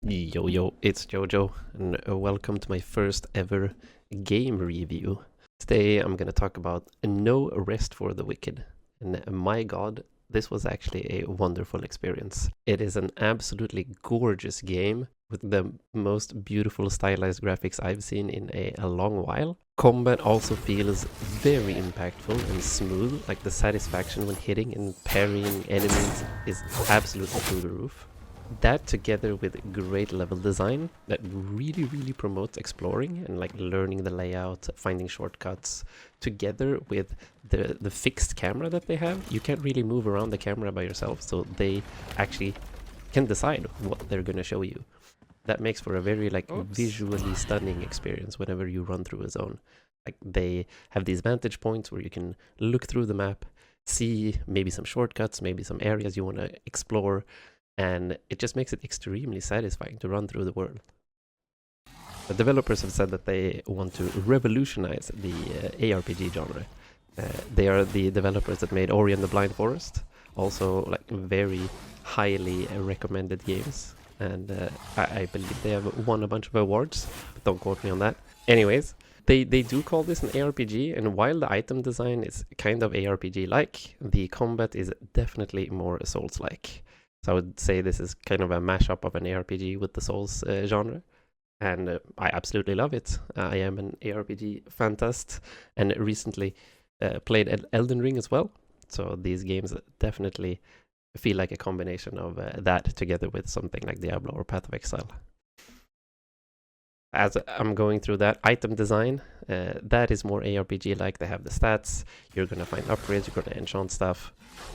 Yo yo, it's Jojo, and welcome to my first ever game review. Today I'm gonna talk about No Rest for the Wicked, and my god, this was actually a wonderful experience. It is an absolutely gorgeous game with the most beautiful stylized graphics I've seen in a long while. Combat also feels very impactful and smooth, like the satisfaction when hitting and parrying enemies is absolutely through the roof. That together with great level design that really promotes exploring and like learning the layout, finding shortcuts, together with the fixed camera that they have. You can't really move around the camera by yourself, so they actually can decide what they're going to show you. That makes for a very like visually stunning experience whenever you run through a zone. Like they have these vantage points where you can look through the map, see maybe some shortcuts, maybe some areas you want to explore, and it just makes it extremely satisfying to run through the world. The developers have said that they want to revolutionize the ARPG genre. They are the developers that made Ori and the Blind Forest, also like very highly recommended games, and I believe they have won a bunch of awards, but don't quote me on that. Anyways, they do call this an ARPG, and while the item design is kind of ARPG-like, the combat is definitely more Souls-like. So I would say this is kind of a mashup of an ARPG with the Souls genre, and I absolutely love it. I am an ARPG fantast, and recently played Elden Ring as well. So these games definitely feel like a combination of that together with something like Diablo or Path of Exile. As I'm going through that item design, that is more ARPG-like. They have the stats, you're gonna find upgrades, you're gonna enchant stuff,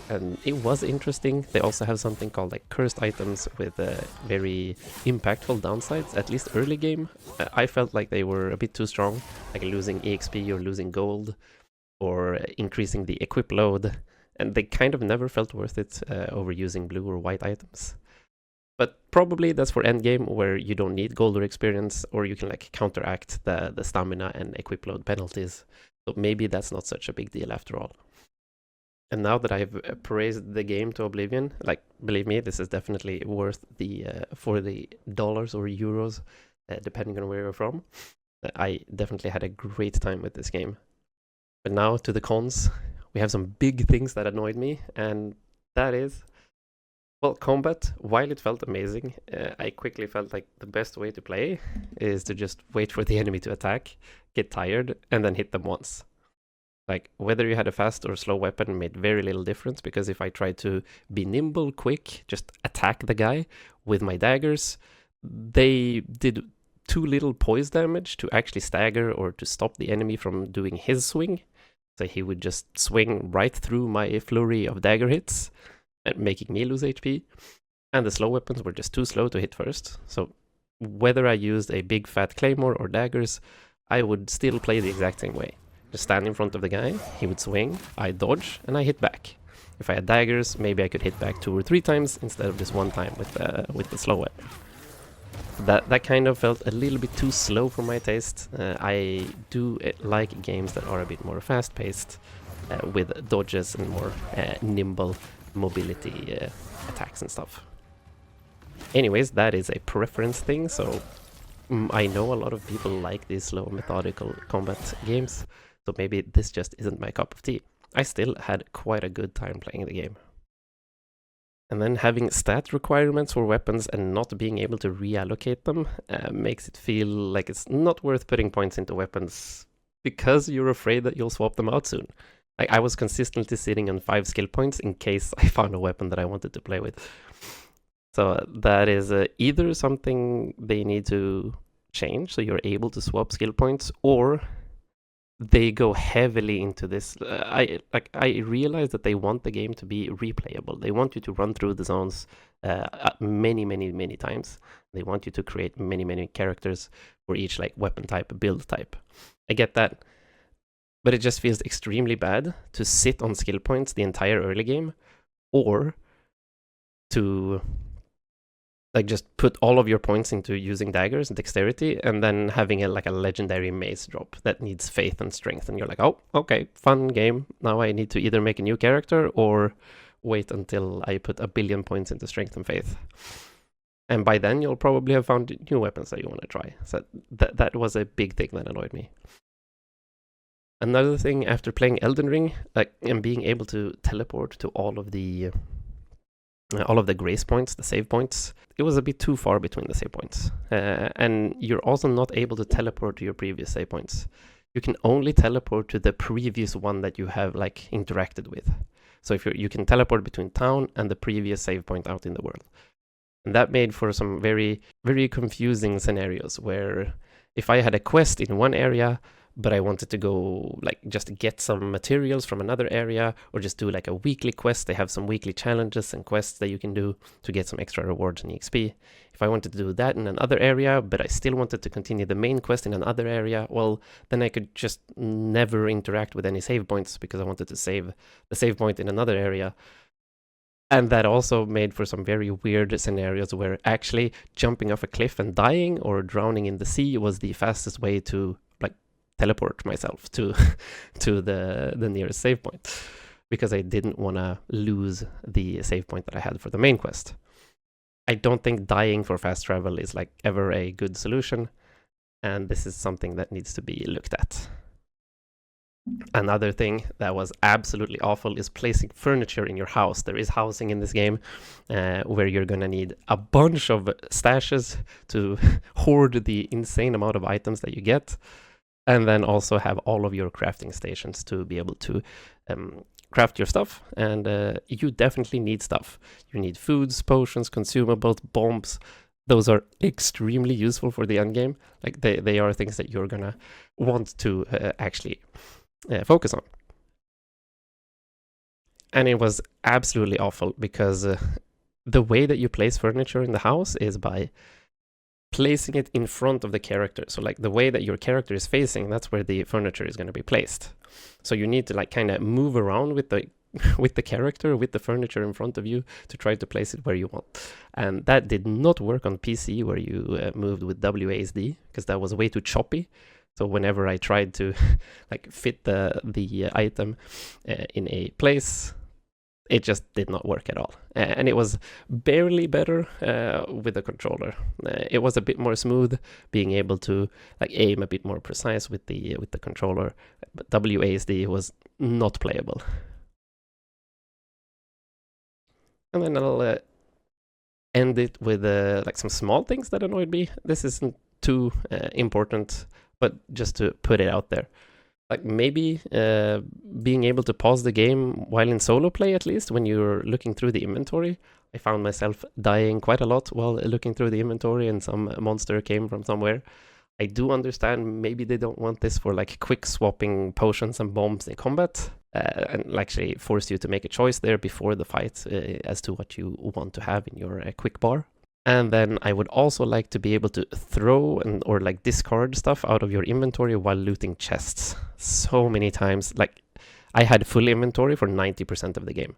and it was interesting. They also have something called like cursed items with very impactful downsides, at least early game. I felt like they were a bit too strong, like losing EXP or losing gold, or increasing the equip load, and they kind of never felt worth it over using blue or white items. But probably that's for endgame, where you don't need gold or experience, or you can like counteract the stamina and equip load penalties. So maybe that's not such a big deal after all. And now that I've praised the game to oblivion, like believe me, this is definitely worth the for the dollars or euros, depending on where you're from. I definitely had a great time with this game. But now to the cons. We have some big things that annoyed me, and that is, well, combat. While it felt amazing, I quickly felt like the best way to play is to just wait for the enemy to attack, get tired, and then hit them once. Like, whether you had a fast or slow weapon made very little difference, because if I tried to be nimble, quick, just attack the guy with my daggers, they did too little poise damage to actually stagger or to stop the enemy from doing his swing. So he would just swing right through my flurry of dagger hits, making me lose HP. And the slow weapons were just too slow to hit first. So whether I used a big fat claymore or daggers, I would still play the exact same way. Just stand in front of the guy, he would swing, I dodge, and I hit back. If I had daggers, maybe I could hit back 2 or 3 times instead of just 1 time with the slow weapon. That kind of felt a little bit too slow for my taste. I do like games that are a bit more fast-paced, with dodges and more nimble mobility attacks and stuff. Anyways, that is a preference thing, so I know a lot of people like these slow, methodical combat games, so maybe this just isn't my cup of tea. I still had quite a good time playing the game. And then having stat requirements for weapons and not being able to reallocate them makes it feel like it's not worth putting points into weapons because you're afraid that you'll swap them out soon. Like, I was consistently sitting on 5 skill points in case I found a weapon that I wanted to play with. So that is either something they need to change so you're able to swap skill points, or they go heavily into this. I realize that they want the game to be replayable. They want you to run through the zones many times. They want you to create many characters for each like weapon type, build type. I get that, but it just feels extremely bad to sit on skill points the entire early game, or to like just put all of your points into using daggers and dexterity, and then having like a legendary mace drop that needs faith and strength, and you're like, oh, okay, fun game. Now I need to either make a new character or wait until I put 1 billion points into strength and faith. And by then you'll probably have found new weapons that you want to try. So that was a big thing that annoyed me. Another thing after playing Elden Ring, and being able to teleport to all of the grace points, the save points, it was a bit too far between the save points. And you're also not able to teleport to your previous save points. You can only teleport to the previous one that you have like interacted with. So if you can teleport between town and the previous save point out in the world. And that made for some very, very confusing scenarios where if I had a quest in one area, but I wanted to go like just get some materials from another area, or just do like a weekly quest. They have some weekly challenges and quests that you can do to get some extra rewards and EXP. If I wanted to do that in another area, but I still wanted to continue the main quest in another area, well, then I could just never interact with any save points because I wanted to save the save point in another area. And that also made for some very weird scenarios where actually jumping off a cliff and dying or drowning in the sea was the fastest way to like teleport myself to the nearest save point, because I didn't want to lose the save point that I had for the main quest. I don't think dying for fast travel is like ever a good solution, and this is something that needs to be looked at. Another thing that was absolutely awful is placing furniture in your house. There is housing in this game where you're going to need a bunch of stashes to hoard the insane amount of items that you get, and then also have all of your crafting stations to be able to craft your stuff. And you definitely need stuff. You need foods, potions, consumables, bombs. Those are extremely useful for the endgame. Like they are things that you're going to want to actually focus on. And it was absolutely awful because the way that you place furniture in the house is by placing it in front of the character. So like the way that your character is facing, that's where the furniture is going to be placed. So you need to like kind of move around with the character, with the furniture in front of you, to try to place it where you want. And that did not work on PC where you moved with WASD, because that was way too choppy. So whenever I tried to like fit the item in a place, it just did not work at all. And it was barely better with the controller. It was a bit more smooth, being able to like aim a bit more precise with the controller. But WASD was not playable. And then I'll end it with like some small things that annoyed me. This isn't too important, but just to put it out there. Like maybe being able to pause the game while in solo play, at least when you're looking through the inventory. I found myself dying quite a lot while looking through the inventory, and some monster came from somewhere. I do understand maybe they don't want this for like quick swapping potions and bombs in combat, and actually force you to make a choice there before the fight as to what you want to have in your quick bar. And then I would also like to be able to throw or like discard stuff out of your inventory while looting chests. So many times, like I had full inventory for 90% of the game,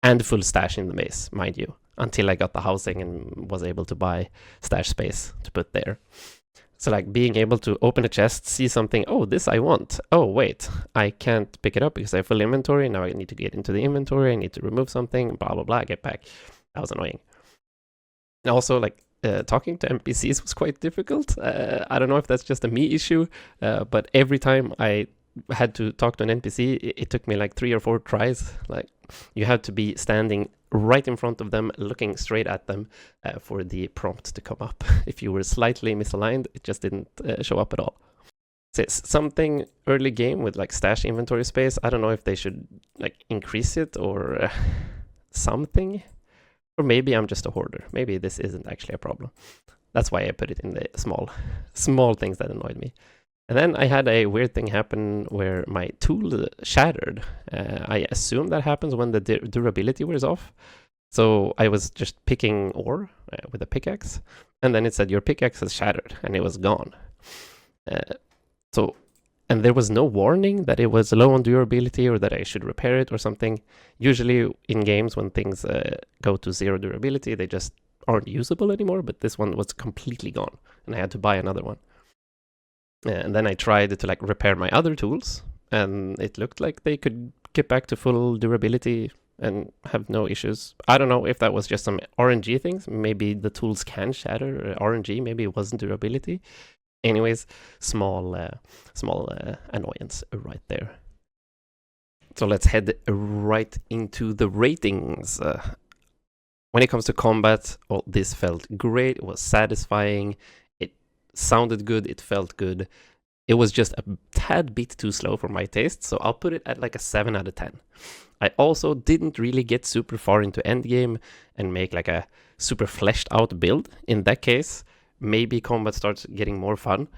and full stash in the base, mind you, until I got the housing and was able to buy stash space to put there. So like being able to open a chest, see something, oh, this I want. Oh, wait, I can't pick it up because I have full inventory. Now I need to get into the inventory. I need to remove something, blah, blah, blah, get back. That was annoying. And also, like, talking to NPCs was quite difficult. I don't know if that's just a me issue, but every time I had to talk to an NPC, it took me like 3 or 4 tries. Like, you had to be standing right in front of them, looking straight at them for the prompt to come up. If you were slightly misaligned, it just didn't show up at all. So it's something early game with like stash inventory space. I don't know if they should like increase it or something. Or maybe I'm just a hoarder. Maybe this isn't actually a problem. That's why I put it in the small things that annoyed me. And then I had a weird thing happen where my tool shattered. I assume that happens when the durability wears off. So I was just picking ore with a pickaxe, and then it said your pickaxe is shattered, and it was gone. And there was no warning that it was low on durability or that I should repair it or something. Usually in games when things go to 0 durability, they just aren't usable anymore, but this one was completely gone, and I had to buy another one. And then I tried to like repair my other tools, and it looked like they could get back to full durability and have no issues. I don't know if that was just some RNG things. Maybe the tools can shatter RNG. Maybe it wasn't durability. Anyways, small annoyance right there. So let's head right into the ratings. When it comes to combat, well, this felt great. It was satisfying. It sounded good. It felt good. It was just a tad bit too slow for my taste, so I'll put it at like a 7 out of 10. I also didn't really get super far into endgame and make like a super fleshed out build. In that case, maybe combat starts getting more fun,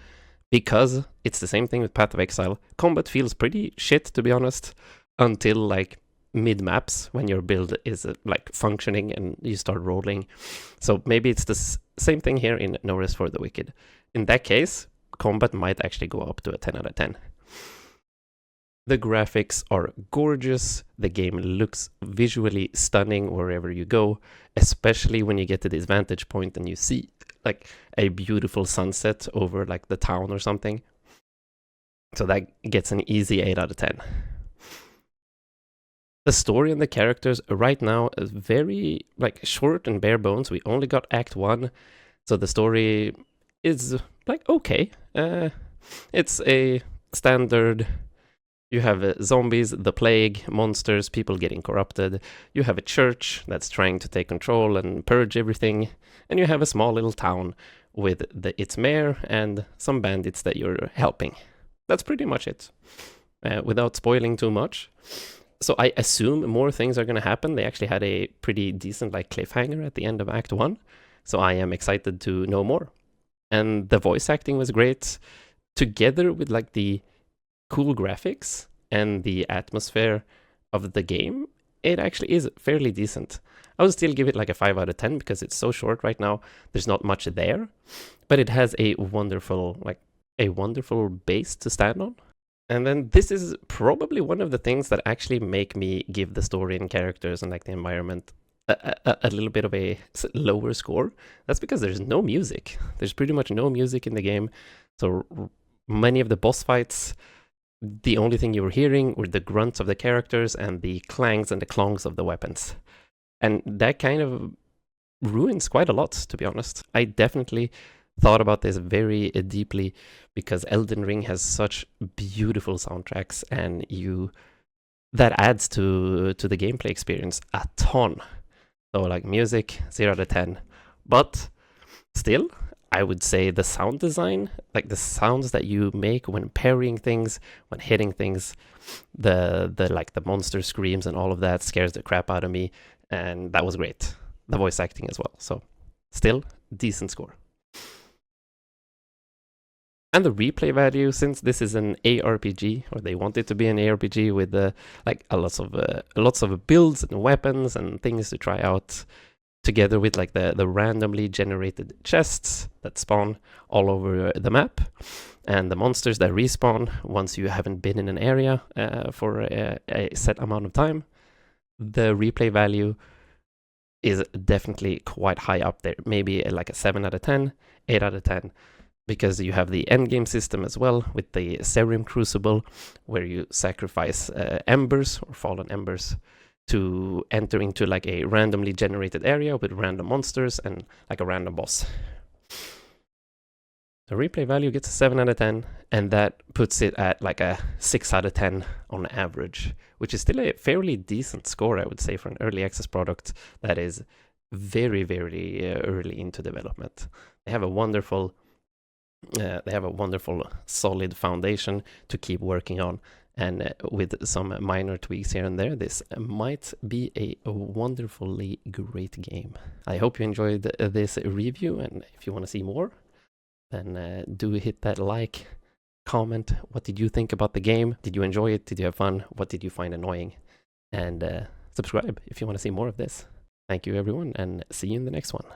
because it's the same thing with Path of Exile. Combat feels pretty shit, to be honest, until like mid maps when your build is like functioning and you start rolling. So maybe it's the same thing here in No Rest for the Wicked. In that case, combat might actually go up to a 10 out of 10. The graphics are gorgeous. The game looks visually stunning wherever you go, especially when you get to this vantage point and you see like a beautiful sunset over like the town or something. So that gets an easy 8 out of 10. The story and the characters right now is very like short and bare bones. We only got Act 1, so the story is like okay. It's a standard. You have zombies, the plague, monsters, people getting corrupted. You have a church that's trying to take control and purge everything. And you have a small little town with its mayor and some bandits that you're helping. That's pretty much it, without spoiling too much. So I assume more things are going to happen. They actually had a pretty decent like cliffhanger at the end of Act 1. So I am excited to know more. And the voice acting was great, together with like the cool graphics and the atmosphere of the game. It actually is fairly decent. I would still give it like a 5 out of 10 because it's so short right now. There's not much there, but it has a wonderful base to stand on. And then this is probably one of the things that actually make me give the story and characters and like the environment a little bit of a lower score. That's because there's no music. There's pretty much no music in the game. So many of the boss fights, the only thing you were hearing were the grunts of the characters and the clangs and the clongs of the weapons. And that kind of ruins quite a lot, to be honest. I definitely thought about this very deeply because Elden Ring has such beautiful soundtracks, and that adds to the gameplay experience a ton. So like music, 0 out of 10. But still, I would say the sound design, like the sounds that you make when parrying things, when hitting things, the like the monster screams and all of that scares the crap out of me, and that was great. The voice acting as well. So still decent score. And the replay value, since this is an ARPG, or they want it to be an ARPG with like lots of builds and weapons and things to try out, together with like the randomly generated chests that spawn all over the map, and the monsters that respawn once you haven't been in an area for a set amount of time, the replay value is definitely quite high up there. Maybe like a 7 out of 10, 8 out of 10. Because you have the endgame system as well with the Serum Crucible, where you sacrifice embers or fallen embers to enter into like a randomly generated area with random monsters and like a random boss. The replay value gets a 7 out of 10, and that puts it at like a 6 out of 10 on average, which is still a fairly decent score, I would say, for an early access product that is very, very early into development. They have a wonderful solid foundation to keep working on, and with some minor tweaks here and there, this might be a wonderfully great game. I hope you enjoyed this review, and if you want to see more, then do hit that like, comment, what did you think about the game? Did you enjoy it? Did you have fun? What did you find annoying? And subscribe if you want to see more of this. Thank you everyone, and see you in the next one.